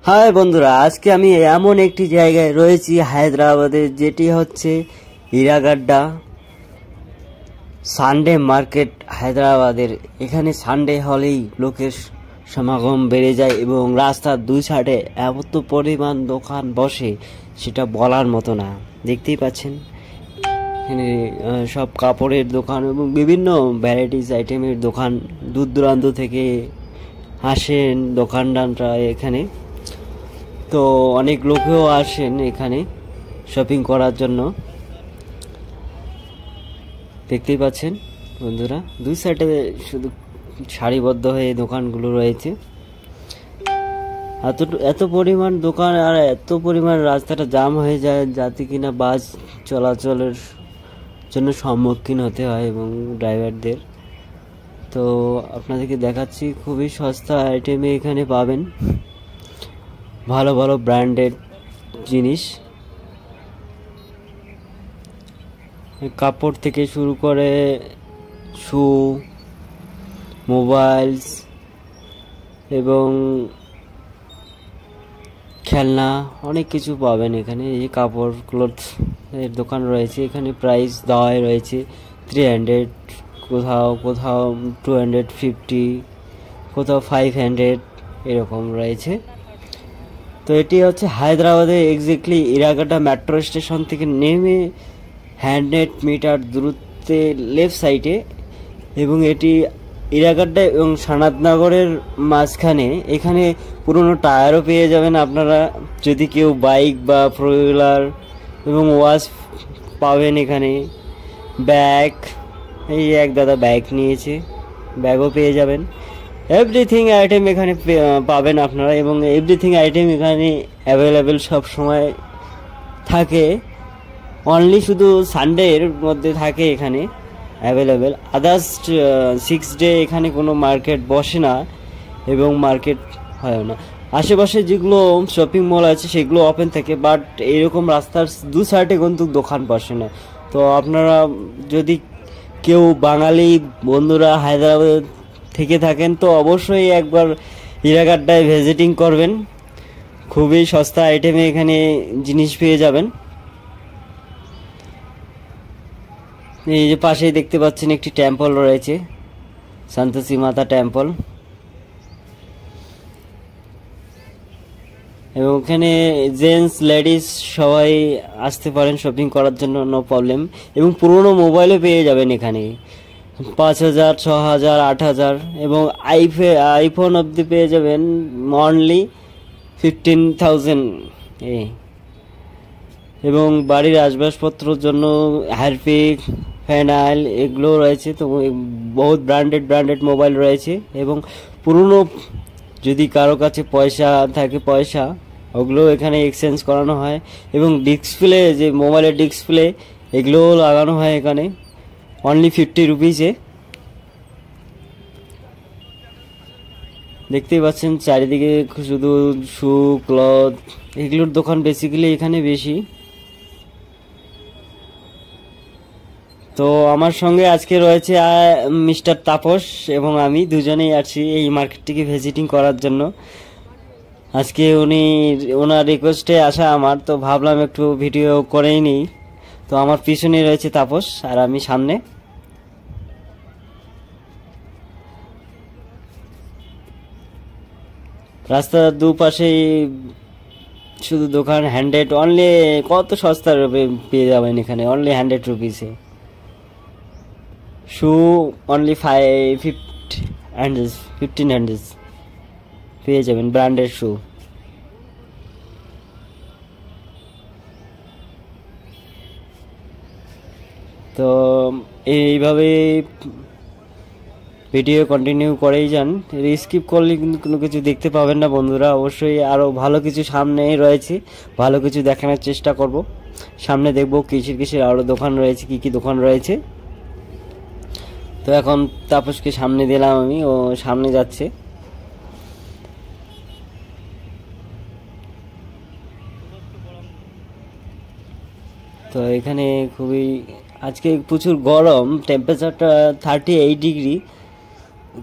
High বন্ধুরা, আজকে আমি এমন একটি জায়গায় রয়েছি হায়দ্রাবাদের, যেটি হচ্ছে ইরাগাড্ডা সানডে মার্কেট হায়দ্রাবাদের। এখানে সানডে হলেই লোকের সমাগম বেড়ে যায় এবং রাস্তার দুই সাইডে এত পরিমাণ দোকান বসে, সেটা বলার মতো না। দেখতেই পাচ্ছেন এখানে সব কাপড়ের দোকান এবং বিভিন্ন ভ্যারাইটিস আইটেমের দোকান। দূর দূরান্ত থেকে আসেন দোকানদাররা এখানে, তো অনেক লোকেও আসেন এখানে শপিং করার জন্য। দেখতেই পাচ্ছেন বন্ধুরা, দুই সাইডে শুধু সারিবদ্ধ হয়ে দোকানগুলো রয়েছে। এত পরিমাণ দোকান আর এত পরিমাণ রাস্তাটা জাম হয়ে যায়, যাতে কিনা বাস চলাচলের জন্য সম্মুখীন হতে হয় এবং ড্রাইভারদের। তো আপনাদেরকে দেখাচ্ছি, খুবই সস্তা আইটেমে এখানে পাবেন ভালো ভালো ব্র্যান্ডেড জিনিস। কাপড় থেকে শুরু করে শু, মোবাইলস এবং খেলনা, অনেক কিছু পাবেন এখানে। এই কাপড় ক্লথ এর দোকান রয়েছে। এখানে প্রাইস দেওয়াই রয়েছে 300, কোথাও কোথাও 250, কোথাও 500, এরকম রয়েছে। তো এটি হচ্ছে হায়দ্রাবাদে এক্স্যাক্টলি ইরাগাড্ডা মেট্রো স্টেশন থেকে নেমে 100 মিটার দূরত্বে লেফট সাইডে, এবং এটি ইরাগাড্ডা এবং সানাতনগরের মাঝখানে। এখানে পুরনো টায়ারও পেয়ে যাবেন আপনারা, যদি কেউ বাইক বা ফোর হুইলার, এবং ওয়াশ পাবেন এখানে। ব্যাগ, এই এক দাদা ব্যাগ নিয়েছে, ব্যাগও পেয়ে যাবেন। এভরিথিং আইটেম এখানে পাবেন আপনারা, এবং এভরিথিং আইটেম এখানে অ্যাভেলেবেল সব সময় থাকে। অনলি শুধু সানডের মধ্যে থাকে এখানে অ্যাভেলেবেল। আদার্স 6 ডে এখানে কোনো মার্কেট বসে না এবং মার্কেট হয় না। আশেপাশে যেগুলো শপিং মল আছে সেগুলো ওপেন থাকে, বাট এরকম রাস্তার দু সাইডে কিন্তু দোকান বসে না। তো আপনারা যদি কেউ বাঙালি বন্ধুরা হায়দ্রাবাদ থেকে থাকেন, তো অবশ্যই একবার ইরাগাড্ডায় ভিজিটিং করবেন। খুবই সস্তা আইটেমে এখানে জিনিস পেয়ে যাবেন। এই যে পাশেই দেখতে পাচ্ছেন একটি টেম্পল রয়েছে, সন্তোষী মাতা টেম্পল, এবং ওখানে জেন্টস লেডিস সবাই আসতে পারেন শপিং করার জন্য, নো প্রবলেম। এবং পুরনো মোবাইলও পেয়ে যাবেন এখানে, 5000, 6000, 8000, এবং আইফোন অবধি পেয়ে যাবেন অনলি 15,000 এবং বাড়ির আসবাবপত্রের জন্য হারপিক, ফেনাইল, এগুলো রয়েছে। তো বহুত ব্র্যান্ডেড মোবাইল রয়েছে, এবং পুরনো যদি কারো কাছে পয়সা থাকে, পয়সা ওগুলো এখানে এক্সচেঞ্জ করানো হয়। এবং ডিসপ্লে, যে মোবাইলের ডিসপ্লে, এগুলোও লাগানো হয় এখানে অনলি 50 রুপিসে। দেখতেই পাচ্ছেন চারিদিকে শুধু শু, ক্লথ, এগুলোর দোকান বেসিক্যালি এখানে বেশি। তো আমার সঙ্গে আজকে রয়েছে মিস্টার তাপস, এবং আমি দুজনেই আছি এই মার্কেটটিকে ভিজিটিং করার জন্য। আজকে ওনার রিকোয়েস্টে আসা আমার, তো ভাবলাম একটু ভিডিও করেই নিই। তো আমার পিছনে রয়েছে তাপস আর আমি সামনে। রাস্তার দুপাশেই শুধু দোকান, 100 অনলি, কত সস্তা পেয়ে যাবেন এখানে অনলি 100 রুপিসে। শু অনলি 1500 পেয়ে যাবেন, ব্র্যান্ডেড শু। তো এইভাবে ভিডিও কন্টিনিউ করেই যান, স্কিপ করলে কিন্তু কোনো কিছু দেখতে পাবেন না বন্ধুরা। অবশ্যই আরও ভালো কিছু সামনে রয়েছে, ভালো কিছু দেখানোর চেষ্টা করব। সামনে দেখব কিসের আরও দোকান রয়েছে, কি দোকান রয়েছে। তো এখন তাপসকে সামনে দিলাম আমি, ও সামনে যাচ্ছে। তো এখানে খুবই আজকে প্রচুর গরম, টেম্পারেচারটা 38 ডিগ্রি,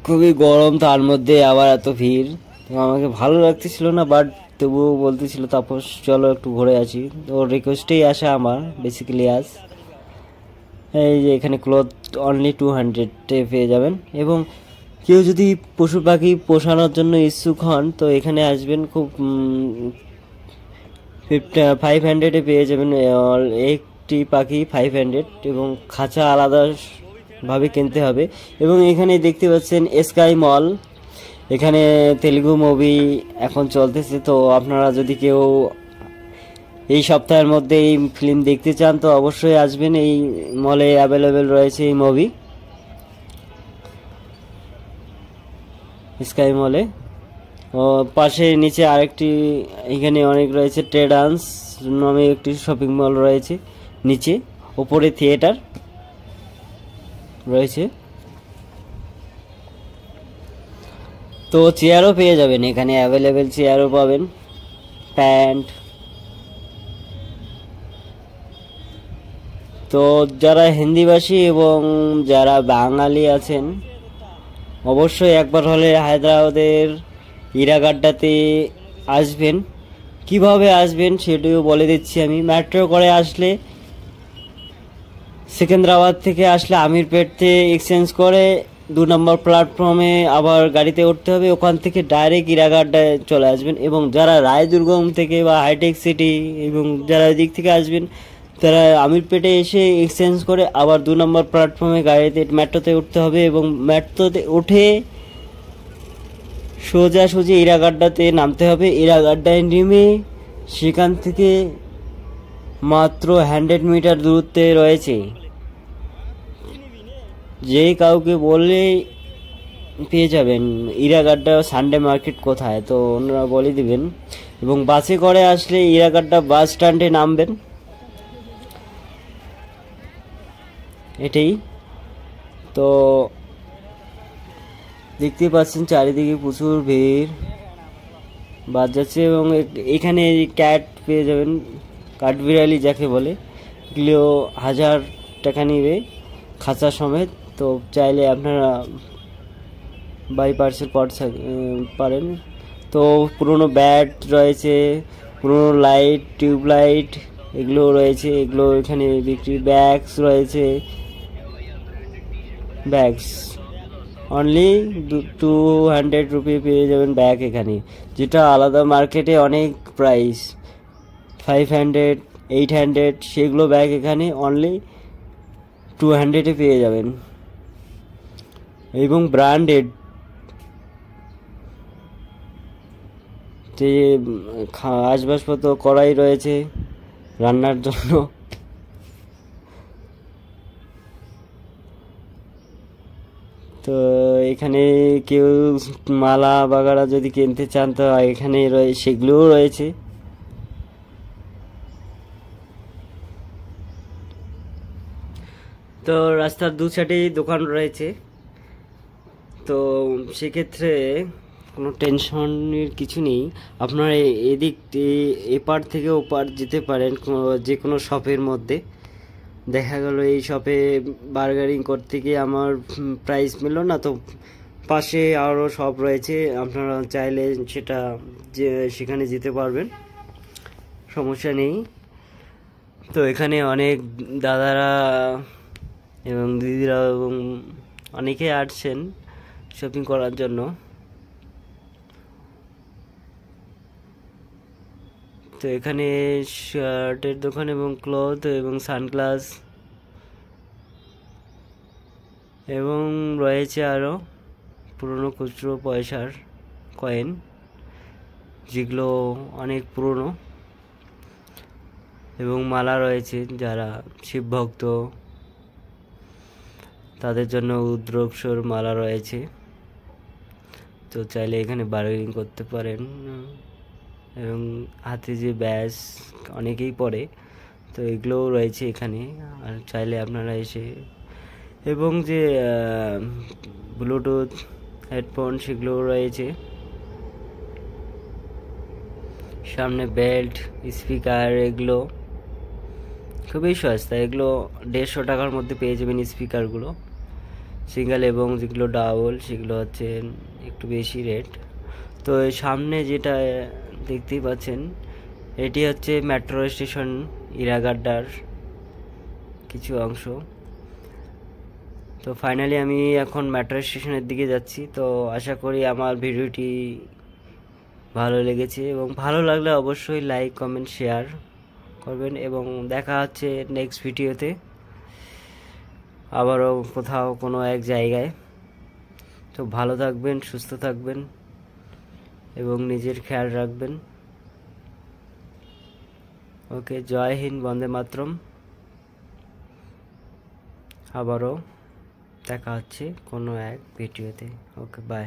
খুবই গরম। তার মধ্যে আবার এত ভিড়, তো আমাকে ভালো লাগতেছিল না, বাট তবুও বলতেছিল তাপস চলো একটু ঘুরে আসি। ওর রিকোয়েস্টেই আসা আমার বেসিক্যালি আজ। এই যে এখানে ক্লথ অনলি 200-এ পেয়ে যাবেন। এবং কেউ যদি পশু পাখি পোষানোর জন্য ইচ্ছুক হন তো এখানে আসবেন। খুব 500-এ পেয়ে যাবেন একটি পাখি 500, এবং খাঁচা আলাদাভাবে কিনতে হবে। এবং এখানে দেখতে পাচ্ছেন স্কাই মল, এখানে তেলুগু মুভি এখন চলতেছে। তো আপনারা যদি কেউ এই সপ্তাহের মধ্যে এই ফিল্ম দেখতে চান তো অবশ্যই আসবেন, এই মলে অ্যাভেলেবেল রয়েছে এই মুভি স্কাই মলে। ও পাশে নিচে আরেকটি এখানে অনেক রয়েছে, ট্রেডান্স নামে একটি শপিং মল রয়েছে নিচে, ওপরে থিয়েটার রয়েছে। তো চেয়ারও পেয়ে যাবেন এখানে, অ্যাভেলেবেল চেয়ারও পাবেন, প্যান্ট। তো যারা হিন্দিভাষী এবং যারা বাঙালি আছেন অবশ্যই একবার হলে হায়দ্রাবাদের ইরাগাড্ডাতে আসবেন। কিভাবে আসবেন সেটিও বলে দিচ্ছি আমি। মেট্রো করে আসলে, সেকেন্দ্রাবাদ থেকে আসলে আমিরপেটতে এক্সচেঞ্জ করে 2 নম্বর প্ল্যাটফর্মে আবার গাড়িতে উঠতে হবে, ওখান থেকে ডাইরেক্ট ইরাগাড্ডায় চলে আসবেন। এবং যারা রায়দুর্গম থেকে বা হাইটেক সিটি এবং যারা দিক থেকে আসবেন তারা আমিরপেটে এসে এক্সচেঞ্জ করে আবার 2 নম্বর প্ল্যাটফর্মে গাড়িতে মেট্রোতে উঠতে হবে, এবং মেট্রোতে উঠে সোজাসুজি ইরাগাড্ডাতে নামতে হবে। ইরাগাড্ডায় নেমে সেখান থেকে মাত্র 100 মিটার দূরত্বে রয়েছে। যে কাউকে বললে পেয়ে যাবেন ইরাগাড্ডা সানডে মার্কেট কোথায়, তো ওনারা বলে দিবেন। এবং বাসে করে আসলে ইরাগাড্ডা বাস স্ট্যান্ডে নামবেন, এটাই। তো দেখতে পাচ্ছেন চারিদিকে প্রচুর ভিড় বাস যাচ্ছে। এবং এখানে ক্যাট পেয়ে যাবেন, কাঠবিড়ালি যাকে বলে, এগুলো 1000 টাকা নিবে খাঁচা সমেত। তো চাইলে আপনারা বাই পার্সেল পারেন। তো পুরনো ব্যাট রয়েছে, পুরনো লাইট, টিউবলাইট এগুলো রয়েছে, এগুলো এখানে বিক্রি। ব্যাগস রয়েছে, ব্যাগস অনলি 200 রুপি পেয়ে যাবেন ব্যাগ এখানে, যেটা আলাদা মার্কেটে অনেক প্রাইস 500, 800, সেগুলো ব্যাগ এখানে অনলি 200-এ পেয়ে যাবেন। এবং ব্র্যান্ডেড যে আসবাবপত্র, কড়াই রয়েছে রান্নার জন্য। তো এখানে কেউ মালা বাগাড়া যদি কিনতে চান তো এখানে সেগুলোও রয়েছে। তো রাস্তার দু সাইডেই দোকান রয়েছে, তো সেক্ষেত্রে কোনো টেনশনের কিছু নেই। আপনারা এদিক এপার থেকে ওপার যেতে পারেন যে কোনো শপের মধ্যে। দেখা গেল এই শপে বার্গারিং করতে গিয়ে আমার প্রাইস মিলল না, তো পাশে আরও শপ রয়েছে, আপনারা চাইলে সেটা সেখানে যেতে পারবেন, সমস্যা নেই। তো এখানে অনেক দাদারা এবং দিদিরা এবং অনেকে আসছেন শপিং করার জন্য। তো এখানে শার্টের দোকান এবং ক্লথ এবং সানগ্লাস এবং রয়েছে আরও পুরনো খুচরো পয়সার কয়েন, যেগুলো অনেক পুরনো। এবং মালা রয়েছে, যারা শিব ভক্ত তাদের জন্য রুদ্রাক্ষর মালা রয়েছে। তো চাইলে এখানে বার্গেনিং করতে পারেন। এবং হাতে যে ব্যাস অনেকেই পরে, তো এগুলোও রয়েছে এখানে, আর চাইলে আপনারা এসে। এবং যে ব্লুটুথ হেডফোন সেগুলোও রয়েছে, সামনে বেল্ট, স্পিকার, এগুলো খুবই সস্তা। এগুলো 150 টাকার মধ্যে পেয়ে যাবেন স্পিকারগুলো, সিঙ্গেল। এবং যেগুলো ডাবল সেগুলো হচ্ছে একটু বেশি রেট। তো এই সামনে যেটা দেখতেই পাচ্ছেন, এটি হচ্ছে মেট্রো স্টেশন ইরাগাড্ডার কিছু অংশ। তো ফাইনালি আমি এখন মেট্রো স্টেশনের দিকে যাচ্ছি। তো আশা করি আমার ভিডিওটি ভালো লেগেছে, এবং ভালো লাগলে অবশ্যই লাইক কমেন্ট শেয়ার করবেন, এবং দেখা হচ্ছে নেক্সট ভিডিওতে আবারও কোথাও কোনো এক জায়গায়। তো ভালো থাকবেন, সুস্থ থাকবেন, এবং নিজের খেয়াল রাখবেন। ওকে, জয় হিন্দ, বন্দে মাতরম। আবারও দেখা হচ্ছে কোনো এক ভিডিওতে। ওকে, বাই।